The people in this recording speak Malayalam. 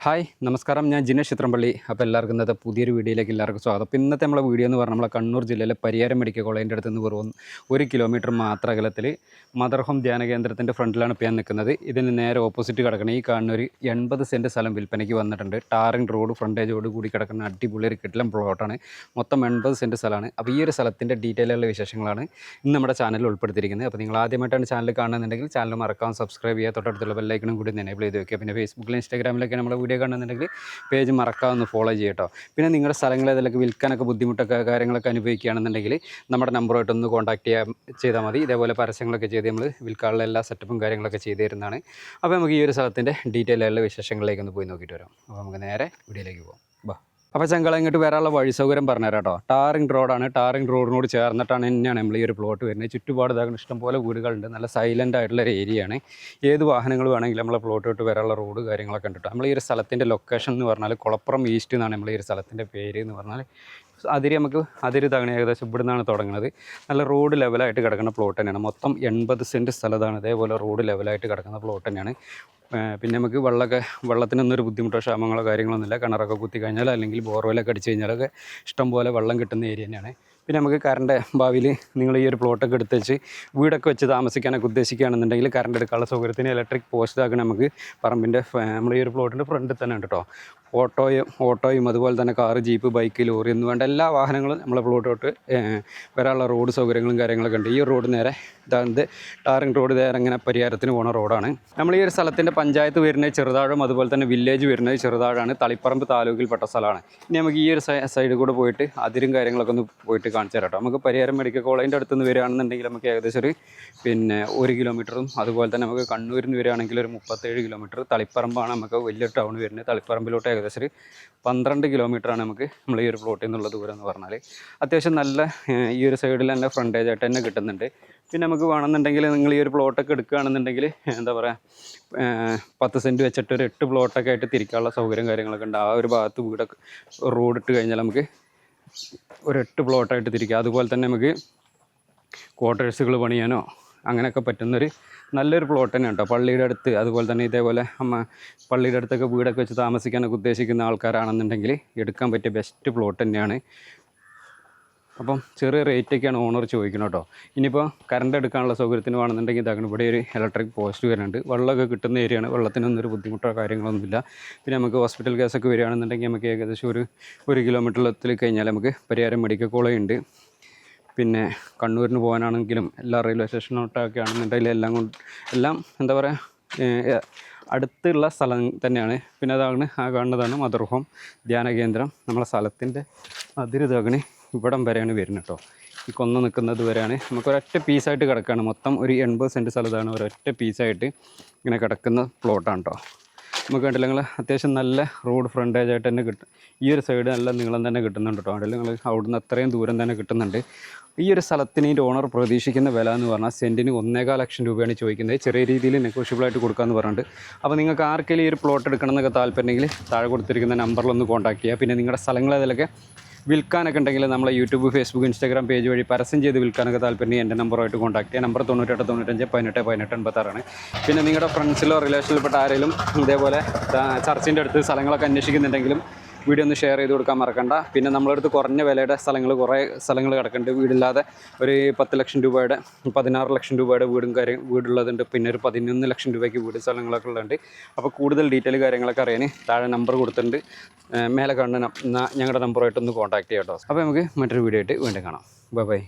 ഹായ് നമസ്കാരം, ഞാൻ ജിനേഷ് ചിത്രമ്പള്ളി. അപ്പോൾ എല്ലാവർക്കും ഇന്നത്തെ പുതിയൊരു വീഡിയോയിലേക്ക് എല്ലാവർക്കും സ്വാഗതം. അപ്പോൾ ഇന്നത്തെ നമ്മളെ വീഡിയോ എന്ന് പറഞ്ഞാൽ നമ്മളെ കണ്ണൂർ ജില്ലയിലെ പരിയാരം മെഡിക്കൽ കോളേജിൻ്റെ അടുത്ത് നിന്ന് വെറും 1 കിലോമീറ്റർ മാത്രം അകലത്തിൽ മദർ ഹോം ധ്യാന കേന്ദ്രത്തിൻ്റെ ഫ്രണ്ടിലാണ് ഇപ്പോൾ ഞാൻ നിൽക്കുന്നത്. ഇതിന് നേരെ ഓപ്പോസിറ്റ് കിടക്കുന്ന ഈ കാണുന്ന ഒരു 80 സെൻറ്റ് സ്ഥലം വിൽപ്പനയ്ക്ക് വന്നിട്ടുണ്ട്. ടാറിംഗ് റോഡ് ഫ്രണ്ടേജോട് കൂടി കിടക്കുന്ന അടിപൊളി ഒരു കിടിലൻ പ്ലോട്ടാണ്. മൊത്തം 80 സെൻറ്റ് സ്ഥലമാണ്. അപ്പോൾ ഈ ഒരു സ്ഥലത്തിൻ്റെ ഡീറ്റെയിലുള്ള വിശേഷങ്ങളാണ് ഇന്ന് നമ്മുടെ ചാനലിൽ ഉൾപ്പെടുത്തിയിരിക്കുന്നത്. അപ്പോൾ നിങ്ങൾ ആദ്യമായിട്ടാണ് ചാനൽ കാണുന്നുണ്ടെങ്കിൽ ചാനൽ മറക്കാൻ സബ്സ്ക്രൈബ് ചെയ്യുക, തൊട്ടടുത്തുള്ള ബെല്ലൈക്കണും കൂടി എനേബിൾ ചെയ്ത് വയ്ക്കുക. പിന്നെ ഫേസ്ബുക്കിലും ഇൻസ്റ്റാഗ്രാമിലൊക്കെ നമ്മുടെ വീഡിയോ കാണുന്നുണ്ടെങ്കിൽ പേജ് മറക്കാതെ ഫോളോ ചെയ്യട്ടോ. പിന്നെ നിങ്ങളുടെ സ്ഥലങ്ങൾ ഇതിലൊക്കെ വിൽക്കാനൊക്കെ ബുദ്ധിമുട്ടൊക്കെ കാര്യങ്ങളൊക്കെ അനുഭവിക്കുകയാണെന്നുണ്ടെങ്കിൽ നമ്മുടെ നമ്പറുമായിട്ടൊന്ന് കോൺടാക്ട് ചെയ്താൽ മതി. ഇതേപോലെ പരസ്യങ്ങളൊക്കെ ചെയ്ത് നമ്മൾ വിൽക്കാനുള്ള എല്ലാ സെറ്റപ്പും കാര്യങ്ങളൊക്കെ ചെയ്തു തരുന്നതാണ്. അപ്പോൾ നമുക്ക് ഈ ഒരു സ്ഥലത്തിൻ്റെ ഡീറ്റെയിൽ ആയിട്ടുള്ള വിശേഷങ്ങളിലേക്ക് ഒന്ന് പോയി നോക്കിയിട്ട് വരാം. അപ്പോൾ നമുക്ക് നേരെ വീഡിയോയിലേക്ക് പോകാം. അപ്പോൾ ചങ്കള ഇങ്ങോട്ട് വരാനുള്ള വഴി സൗകര്യം പറഞ്ഞുതരാം കേട്ടോ. ടാറിംഗ് റോഡാണ്. ടാറിംഗ് റോഡിനോട് ചേർന്നിട്ടാണ് തന്നെയാണ് നമ്മൾ ഈ ഒരു പ്ലോട്ട് വരുന്നത്. ചുറ്റുപാട് ഇതാകുന്ന ഇഷ്ടംപോലെ വീടുകളുണ്ട്. നല്ല സൈലൻ്റ് ആയിട്ടുള്ള ഒരു ഏരിയയാണ്. ഏത് വാഹനങ്ങൾ വേണമെങ്കിലും നമ്മളെ പ്ലോട്ട് വിട്ട് വരാനുള്ള റോഡ് കാര്യങ്ങളൊക്കെ ഉണ്ട് കേട്ടോ. നമ്മൾ ഈ ഒരു സ്ഥലത്തിൻ്റെ ലൊക്കേഷൻ എന്ന് പറഞ്ഞാൽ കുളപ്പുറം ഈസ്റ്റ് എന്നാണ് നമ്മൾ ഈ ഒരു സ്ഥലത്തിൻ്റെ പേര് എന്ന് പറഞ്ഞാൽ. അതിര് തകണി ഏകദേശം ഇവിടെ നിന്നാണ് തുടങ്ങുന്നത്. നല്ല റോഡ് ലെവലായിട്ട് കിടക്കുന്ന പ്ലോട്ട് തന്നെയാണ്. മൊത്തം 80 സെൻറ്റ് സ്ഥലത്താണ്. ഇതേപോലെ റോഡ് ലെവലായിട്ട് കിടക്കുന്ന പ്ലോട്ട് തന്നെയാണ്. പിന്നെ നമുക്ക് വെള്ളത്തിനൊന്നും ഒരു ബുദ്ധിമുട്ടോ ക്ഷാമങ്ങളോ കാര്യങ്ങളൊന്നുമില്ല. കിണറൊക്കെ കുത്തി കഴിഞ്ഞാൽ അല്ലെങ്കിൽ ബോർവെല്ലൊക്കെ അടിച്ച് കഴിഞ്ഞാലൊക്കെ ഇഷ്ടംപോലെ വെള്ളം കിട്ടുന്ന ഏരിയ തന്നെയാണ്. പിന്നെ നമുക്ക് കറണ്ട് ഭാവിയിൽ നിങ്ങൾ ഈ ഒരു പ്ലോട്ടൊക്കെ എടുത്ത് വെച്ച് വീടൊക്കെ വെച്ച് താമസിക്കാനൊക്കെ ഉദ്ദേശിക്കുകയാണെന്നുണ്ടെങ്കിൽ കറണ്ട് എടുക്കാനുള്ള സൗകര്യത്തിന് ഇലക്ട്രിക് പോസ്റ്റ് ആക്കണം നമുക്ക് പറമ്പിൻ്റെ നമ്മൾ ഈ ഒരു പ്ലോട്ടിൻ്റെ ഫ്രണ്ടിൽ തന്നെ ഉണ്ട് കേട്ടോ. ഓട്ടോയും അതുപോലെ തന്നെ കാറ്, ജീപ്പ്, ബൈക്ക്, ലോറി എന്ന് വേണ്ട എല്ലാ വാഹനങ്ങളും നമ്മളെ പ്ലോട്ടോട്ട് വരാനുള്ള റോഡ് സൗകര്യങ്ങളും കാര്യങ്ങളൊക്കെ ഉണ്ട്. ഈ റോഡ് നേരെ ഇതാകുന്നത് ടാറിംഗ് റോഡ് നേരെ അങ്ങനെ പരിയാരത്തിന് പോകുന്ന റോഡാണ്. നമ്മൾ ഈ ഒരു സ്ഥലത്തിൻ്റെ പഞ്ചായത്ത് വരുന്നത് ചെറുതാഴം, അതുപോലെ തന്നെ വില്ലേജ് വരുന്നത് ചെറുതാഴാണ്. തളിപ്പറമ്പ് താലൂക്കിൽപ്പെട്ട സ്ഥലമാണ്. ഇനി നമുക്ക് ഈ ഒരു സൈഡിൽ കൂടെ പോയിട്ട് അതിരും കാര്യങ്ങളൊക്കെ ഒന്ന് പോയിട്ട് കാണിച്ചു തരാം കേട്ടോ. നമുക്ക് പരിയാരം മെഡിക്കൽ കോളേജിൻ്റെ അടുത്ത് നിന്ന് വരികയാണെന്നുണ്ടെങ്കിൽ നമുക്ക് ഏകദേശം ഒരു 1 കിലോമീറ്ററും, അതുപോലെ തന്നെ നമുക്ക് കണ്ണൂരിൽ നിന്ന് വരികയാണെങ്കിൽ ഒരു 37 കിലോമീറ്റർ. തളിപ്പറമ്പാണ് നമുക്ക് വലിയ ടൗൺ വരുന്നത്. തളിപ്പറമ്പിലോട്ട് ഏകദേശം ഒരു 12 കിലോമീറ്ററാണ് നമുക്ക് നമ്മൾ ഈ ഒരു പ്ലോട്ടിൽ നിന്നുള്ള ദൂരം എന്ന് പറഞ്ഞാൽ. അത്യാവശ്യം നല്ല ഈ ഒരു സൈഡിൽ തന്നെ ഫ്രണ്ടേജ് ആയിട്ട് തന്നെ കിട്ടുന്നുണ്ട്. പിന്നെ നമുക്ക് വേണമെന്നുണ്ടെങ്കിൽ നിങ്ങൾ ഈ ഒരു പ്ലോട്ടൊക്കെ എടുക്കുകയാണെന്നുണ്ടെങ്കിൽ എന്താ പറയുക, 10 സെൻറ്റ് വെച്ചിട്ട് ഒരു 8 പ്ലോട്ടൊക്കെ ആയിട്ട് തിരിക്കാനുള്ള സൗകര്യം കാര്യങ്ങളൊക്കെ ഉണ്ട്. ആ ഒരു ഭാഗത്ത് വീടൊക്കെ റോഡ് ഇട്ട് കഴിഞ്ഞാൽ നമുക്ക് ഒരു 8 പ്ലോട്ടായിട്ട് തിരിക്കുക. അതുപോലെ തന്നെ നമുക്ക് ക്വാർട്ടേഴ്സുകൾ പണിയാനോ അങ്ങനെയൊക്കെ പറ്റുന്നൊരു നല്ലൊരു പ്ലോട്ട് തന്നെ കേട്ടോ. പള്ളിയുടെ അടുത്ത് അതുപോലെ തന്നെ ഇതേപോലെ പള്ളിയുടെ അടുത്തൊക്കെ വീടൊക്കെ വെച്ച് താമസിക്കാനൊക്കെ ഉദ്ദേശിക്കുന്ന ആൾക്കാരാണെന്നുണ്ടെങ്കിൽ എടുക്കാൻ പറ്റിയ ബെസ്റ്റ് പ്ലോട്ട് തന്നെയാണ്. അപ്പം ചെറിയ റേറ്റൊക്കെയാണ് ഓണർ ചോദിക്കുന്നത് കേട്ടോ. ഇനിയിപ്പോൾ കറണ്ട് എടുക്കാനുള്ള സൗകര്യത്തിന് വേണമെന്നുണ്ടെങ്കിൽ ഇതാക്കണം. ഇവിടെ ഒരു ഇലക്ട്രിക് പോസ്റ്റ് വരുന്നുണ്ട്. വെള്ളമൊക്കെ കിട്ടുന്ന ഏരിയയാണ്. വെള്ളത്തിനൊന്നും ഒരു ബുദ്ധിമുട്ടോ കാര്യങ്ങളൊന്നുമില്ല. പിന്നെ നമുക്ക് ഹോസ്പിറ്റൽ കേസൊക്കെ വരികയാണെന്നുണ്ടെങ്കിൽ നമുക്ക് ഏകദേശം ഒരു കിലോമീറ്ററിലെത്തി കഴിഞ്ഞാൽ നമുക്ക് പരിയാരം മെഡിക്കൽ കോളേജ് ഉണ്ട്. പിന്നെ കണ്ണൂരിന് പോകാനാണെങ്കിലും എല്ലാ റെയിൽവേ സ്റ്റേഷനോട്ടൊക്കെ ആണെന്നുണ്ടെങ്കിൽ എല്ലാം എന്താ പറയുക അടുത്തുള്ള സ്ഥലം തന്നെയാണ്. പിന്നെ അതാണ് ആ കാണുന്നതാണ് മദർ ഹോം ധ്യാന കേന്ദ്രം. നമ്മളെ സ്ഥലത്തിൻ്റെ അതിരിതാകണി ഇവിടം വരെയാണ് വരുന്നത് കേട്ടോ. ഈ കൊന്ന നിൽക്കുന്നത് വരെയാണ്. നമുക്കൊരൊറ്റ പീസായിട്ട് കിടക്കുകയാണ്. മൊത്തം ഒരു 80 സെൻറ്റ് സ്ഥലത്താണ് ഒരൊറ്റ പീസായിട്ട് ഇങ്ങനെ കിടക്കുന്ന പ്ലോട്ടാണ് കേട്ടോ. നമുക്ക് കണ്ടില്ല നിങ്ങൾ അത്യാവശ്യം നല്ല റോഡ് ഫ്രണ്ടേജ് ആയിട്ട് തന്നെ കിട്ടും. ഈ ഒരു സൈഡ് നല്ല നീളം തന്നെ കിട്ടുന്നുണ്ട് കേട്ടോ. അതിൽ നിങ്ങൾ അവിടുന്ന് അത്രയും ദൂരം തന്നെ കിട്ടുന്നുണ്ട്. ഈ ഒരു സ്ഥലത്തിന് ഈ ഓണർ പ്രതീക്ഷിക്കുന്ന വില എന്ന് പറഞ്ഞാൽ സെൻറ്റിന് 1.25 ലക്ഷം രൂപയാണ് ചോദിക്കുന്നത്. ചെറിയ രീതിയിൽ നെഗോഷ്യബിളായിട്ട് കൊടുക്കാമെന്ന് പറഞ്ഞിട്ട്. അപ്പോൾ നിങ്ങൾക്ക് ആർക്കെങ്കിലും ഈ ഒരു പ്ലോട്ട് എടുക്കണം എന്നൊക്കെ താല്പര്യമെങ്കിൽ താഴെ കൊടുത്തിരിക്കുന്ന നമ്പറിലൊന്ന് കോൺടാക്ട് ചെയ്യുക. പിന്നെ നിങ്ങളുടെ സ്ഥലങ്ങൾ അതിലൊക്കെ വിൽക്കാനൊക്കെ ഉണ്ടെങ്കിൽ നമ്മളെ യൂട്യൂബ്, ഫേസ്ബുക്ക്, ഇൻസ്റ്റാഗ്രാം പേജ് വഴി പരസ്യം ചെയ്ത് വിൽക്കാനൊക്കെ താല്പര്യം എൻ്റെ നമ്പറുമായിട്ട് കോൺടാക്ട് ചെയ്യുക. നമ്പർ 98 95 18 18 86. പിന്നെ നിങ്ങളുടെ ഫ്രണ്ട്സിലോ റിലേഷനിൽപ്പെട്ട ആരെങ്കിലും ഇതേപോലെ ചർച്ചിൻ്റെ അടുത്ത് സ്ഥലങ്ങളൊക്കെ അന്വേഷിക്കുന്നുണ്ടെങ്കിലും വീഡിയോ ഒന്ന് ഷെയർ ചെയ്ത് കൊടുക്കാൻ മറക്കണ്ട. പിന്നെ നമ്മളടുത്ത് കുറഞ്ഞ വിലയുടെ കുറേ സ്ഥലങ്ങൾ കിടക്കുന്നുണ്ട്. വീടില്ലാതെ ഒരു 10 ലക്ഷം രൂപയുടെ 16 ലക്ഷം രൂപയുടെ വീടുള്ളതുണ്ട്. പിന്നെ ഒരു 11 ലക്ഷം രൂപയ്ക്ക് വീട് സ്ഥലങ്ങളൊക്കെ ഉള്ളതുണ്ട്. അപ്പോൾ കൂടുതൽ ഡീറ്റെയിൽ കാര്യങ്ങളൊക്കെ അറിയാൻ താഴെ നമ്പർ കൊടുത്തിട്ടുണ്ട്. മേലെ കാണുന്ന ഞങ്ങളുടെ നമ്പറുമായിട്ടൊന്ന് കോൺടാക്ട് ചെയ്യാം കേട്ടോ. അപ്പോൾ നമുക്ക് മറ്റൊരു വീഡിയോ ആയിട്ട് വീണ്ടും കാണാം. ബൈ.